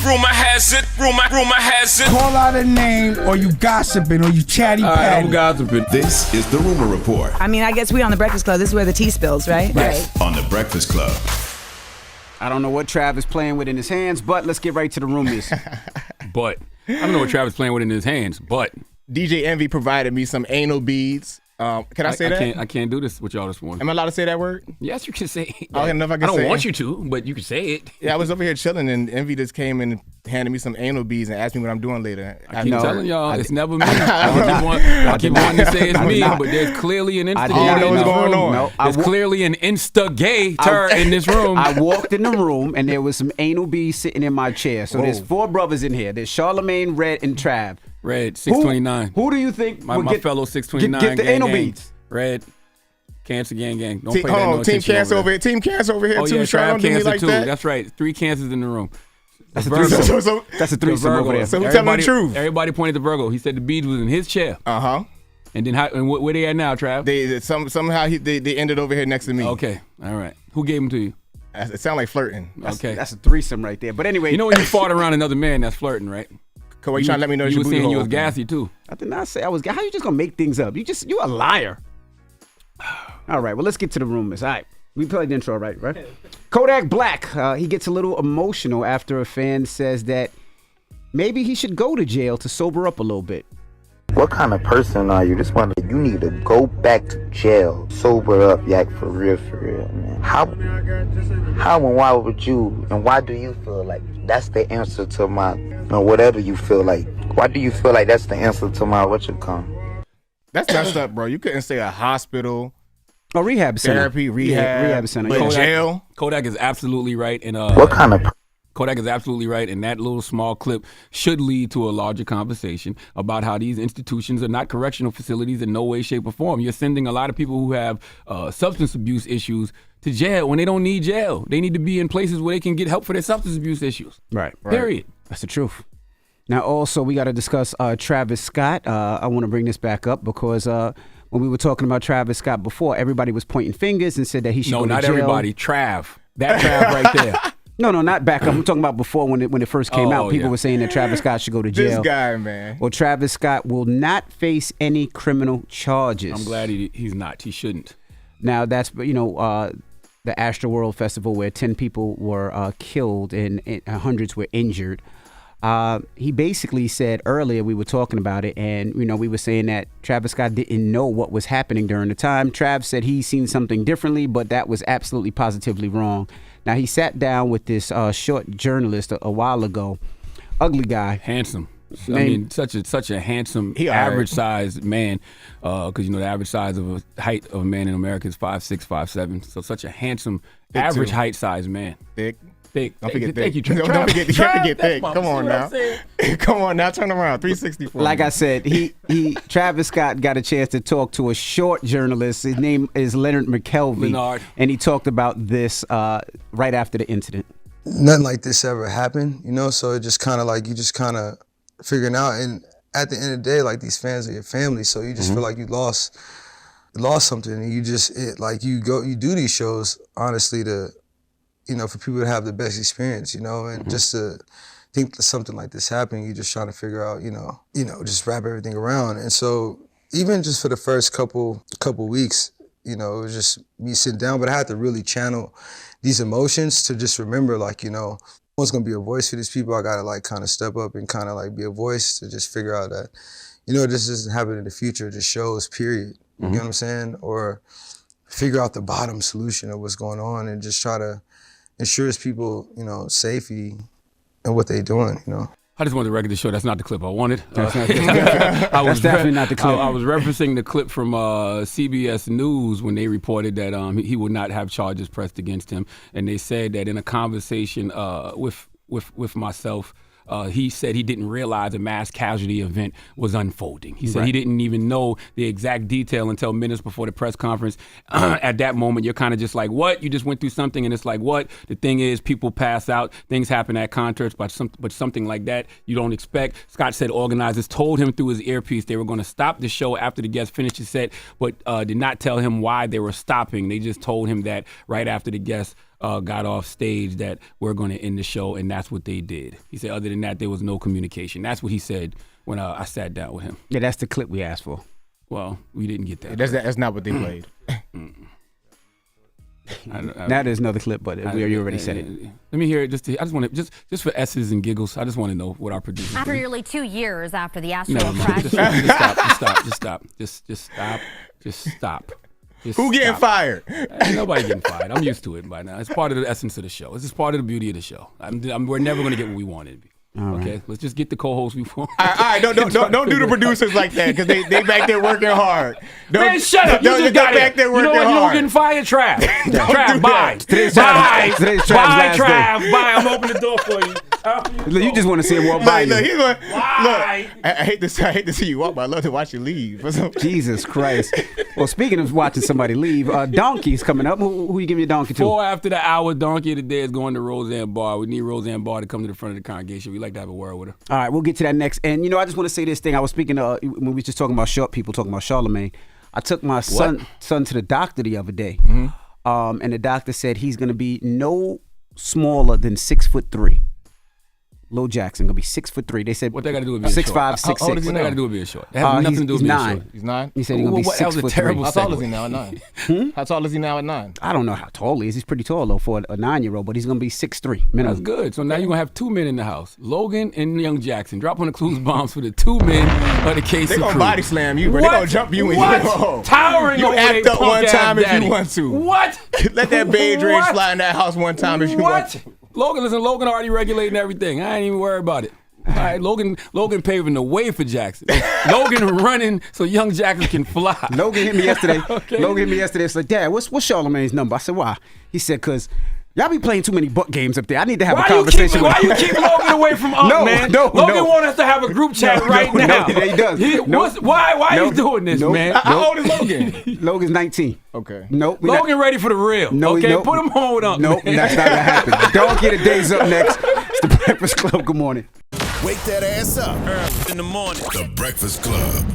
Rumor has it. Call out a name, or you gossiping, or you chatty patty. I'm gossiping. This is the Rumor Report. I mean, I guess we on the Breakfast Club. This is where the tea spills, right? Right. On the Breakfast Club. I don't know what Trav is playing with in his hands, but let's get right to the rumors. But I don't know what Travis playing with in his hands, but DJ Envy provided me some anal beads. Can I say that? I can't do this with y'all this morning. Am I allowed to say that word? Yes, you can say it. I don't know if I can I don't say want it. you to, but you can say it. Yeah, I was over here chilling, and Envy just came and handed me some anal beads and asked me what I'm doing later. I keep telling y'all, it's never me. I keep wanting to say it's me, but there's clearly an instigator I know in what's this going room. on. There's clearly an instigator in this room. I walked in the room, and there was some anal bees sitting in my chair. So there's 4 brothers in here. There's Charlamagne, Red, and Trav. Red, 629. Who do you think my fellow 629 get the gang, anal gang. beads? Red, Cancer Gang. Don't Hold play that on, no Team attention Cancer over here. Team Cancer over here Oh too. yeah, Try Trav don't do me Cancer like too. that. That's right. 3 cancers in the room. That's a Virgo. threesome. That's a threesome over there. So who's telling the truth? Everybody pointed to Virgo. He said the beads was in his chair. Uh-huh. And then where they at now, Trav? Somehow they ended over here next to me. Okay, all right. Who gave them to you? It sounds like flirting. Okay. That's a threesome right there. But anyway. You know when you fart around another man, that's flirting, right? Cause you trying to let me know you your were booty saying you hole was gassy too. I did not say I was. How you just gonna make things up? You a liar. All right, well, let's get to the rumors. All right, we played the intro, right? Kodak Black, he gets a little emotional after a fan says that maybe he should go to jail to sober up a little bit. What kind of person are you? This one, you need to go back to jail, sober up, yak, for real, man. How and why would you, and why do you feel like that's the answer to my, whatever you feel like? Why do you feel like that's the answer to my what you come? That's messed up, bro. You couldn't say a hospital. Oh, rehab center. Therapy, rehab center. But jail. Kodak is absolutely right. And what kind of... Kodak is absolutely right, and that little small clip should lead to a larger conversation about how these institutions are not correctional facilities in no way, shape, or form. You're sending a lot of people who have substance abuse issues to jail when they don't need jail. They need to be in places where they can get help for their substance abuse issues. Right. Period. That's the truth. Now, also, we got to discuss Travis Scott. I want to bring this back up because when we were talking about Travis Scott before, everybody was pointing fingers and said that he should go to jail. No, not everybody. Trav. That Trav right there. No, not back up. I'm talking about before when it first came out. People were saying that Travis Scott should go to jail. This guy, man. Well, Travis Scott will not face any criminal charges. I'm glad he's not. He shouldn't. Now, that's, the Astroworld Festival where 10 people were killed and hundreds were injured. He basically said earlier, we were talking about it, and we were saying that Travis Scott didn't know what was happening during the time. Trav said he seen something differently, but that was absolutely positively wrong. Now, he sat down with this short journalist a while ago, ugly guy, handsome. I mean, such a handsome, average-sized man. Because the average size of a height of a man in America is 5'6", 5'7". So such a handsome, average height-sized man. Thick. Don't forget Thank you, Trav. Don't forget thick. Come on now. Come on now. Turn around. 364. Like I said, Travis Scott got a chance to talk to a short journalist. His name is Leonard McKelvey. And he talked about this right after the incident. Nothing like this ever happened, so it just kind of like you just kind of figuring out. And at the end of the day, like these fans are your family, so you just feel like you lost something. And you just you do these shows honestly to, for people to have the best experience, and just to think that something like this happened, you're just trying to figure out, just wrap everything around. And so even just for the first couple weeks, it was just me sitting down, but I had to really channel these emotions to just remember, what's gonna be a voice for these people. I gotta kind of step up and kind of be a voice to just figure out that, this doesn't happen in the future, just shows, period. You know what I'm saying? Or figure out the bottom solution of what's going on and just try to ensures people, safety and what they're doing, I just wanted the record to show that's not the clip I wanted. That's definitely not the clip. I was referencing the clip from CBS News when they reported that he would not have charges pressed against him, and they said that in a conversation with myself, he said he didn't realize a mass casualty event was unfolding. He said he didn't even know the exact detail until minutes before the press conference. At that moment, you're kind of just like, what? You just went through something, and it's like, what? The thing is, people pass out. Things happen at concerts, but something like that you don't expect. Scott said organizers told him through his earpiece they were going to stop the show after the guest finished his set, but did not tell him why they were stopping. They just told him that right after the guest got off stage that we're going to end the show, and that's what they did. He said, other than that, there was no communication. That's what he said when I sat down with him. Yeah, that's the clip we asked for. Well, we didn't get that. That's not what they played. Now there's another clip, but you already said it. Let me hear it. I just want to just for S's and giggles. I just want to know what our producers. After do. nearly 2 years after the Astro No, crash. just stop. Just stop. Just stop. Who getting fired? Ain't nobody getting fired. I'm used to it by now. It's part of the essence of the show. It's just part of the beauty of the show. We're never going to get what we wanted. Okay, let's just get the co-host we want. All right, don't do the producers like that because they back there working hard. Man, shut up! You just got back there working hard. You know what? Getting fired, Trav. Trav, bye. Bye, Trav. Bye. I'm opening the door for you. You just want to see him walk by you. Look, he's going. Look, I hate to see you walk, but I love to watch you leave. Jesus Christ. Well, speaking of watching somebody leave, Donkey's coming up. Who you giving your donkey to? 4 after the hour, Donkey of the day is going to Roseanne Barr. We need Roseanne Barr to come to the front of the congregation. We like to have a word with her. All right, we'll get to that next. And, I just want to say this thing. I was speaking when we were just talking about people talking about Charlamagne. I took my son to the doctor the other day. Mm-hmm. And the doctor said he's going to be no smaller than 6'3". Lil Jackson gonna be 6'3". They said what they got to do with being 6'5", 6'6". What they got to do with being short? It has nothing to do with being short. He's 9. He said he's gonna be 6'3". How tall is he now at 9? How tall is he now at 9? I don't know how tall he is. He's pretty tall though for a 9-year-old, but he's gonna be 6'3". minimum. That's good. So now you're gonna have 2 men in the house, Logan and Young Jackson. Drop on the clues bombs for the 2 men of the KC They gonna crew. body slam you, bro. They gonna jump you in your hole. Towering you over act up one time if you want to. What? Let that beige rage fly in that house one time if you want to. Logan already regulating everything. I ain't even worried about it. All right, Logan paving the way for Jackson. Logan running so Young Jackson can fly. Logan hit me yesterday. Okay. Logan hit me yesterday. It's like, Dad, what's Charlamagne's number? I said, why? He said, because y'all be playing too many butt games up there. I need to have a conversation with you. Why you keep Logan away from us, man? Logan want us to have a group chat right now. No, he does. Why are you doing this, man? How old is Logan? Logan's 19. Okay. Nope. Logan ready for the real. Okay, put him on up. Nope, that's not gonna happen. Donkey of the day's up next. It's the Breakfast Club. Good morning. Wake that ass up. In the morning. The Breakfast Club.